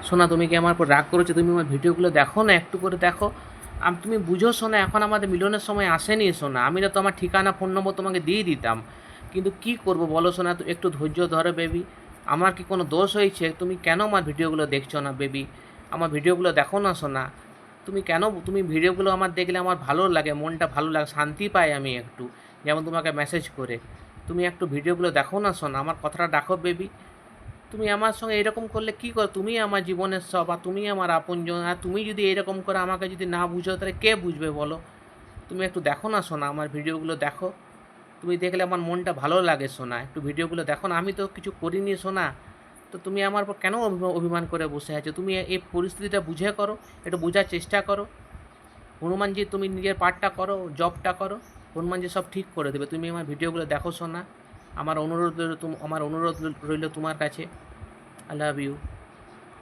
সোনা তুমি কি আমার উপর রাগ করেছো? তুমি আমার ভিডিওগুলো দেখো না, একটু করে দেখো। তুমি বুঝো সোনা, এখন আমাদের মিলনের সময় আসেনি সোনা। আমি তো আমার ঠিকানা ফোন নম্বর তোমাকে দিয়ে দিতাম, কিন্তু কি করব বলো সোনা, একটু ধৈর্য ধরো বেবি। আমার কি কোনো দোষ হয়েছে? তুমি কেন আমার ভিডিওগুলো দেখছো না বেবি? আমার ভিডিওগুলো দেখো না সোনা। তুমি ভিডিওগুলো আমার দেখলে আমার ভালো লাগে, মনটা ভালো লাগে, শান্তি পাই আমি একটু, যেমন তোমাকে মেসেজ করে। তুমি একটু ভিডিওগুলো দেখো না সোনা, আমার কথাটা রাখো বেবি। তুমি আমার সঙ্গে এরকম করলে কী করো? তুমি আমার জীবনের সব, আর তুমি আমার আপনজন, আর তুমি যদি এরকম করে আমাকে যদি না বুঝো তাহলে কে বুঝবে বলো? তুমি একটু দেখো না সোনা, আমার ভিডিওগুলো দেখো। তুমি দেখলে আমার মনটা ভালো লাগে সোনা, একটু ভিডিওগুলো দেখো না। আমি তো কিছু করিনি সোনা, তো তুমি আমার উপর কেন অভিমান করে বসে আছো? তুমি এই পরিস্থিতিটা বুঝে করো, একটু বোঝার চেষ্টা করো। হনুমানজি, তুমি নিজের পাঠটা করো, জবটা করো, হনুমানজি সব ঠিক করে দেবে। তুমি আমার ভিডিওগুলো দেখো সোনা, আমার অনুরোধ রইল তোমার কাছে। I love you.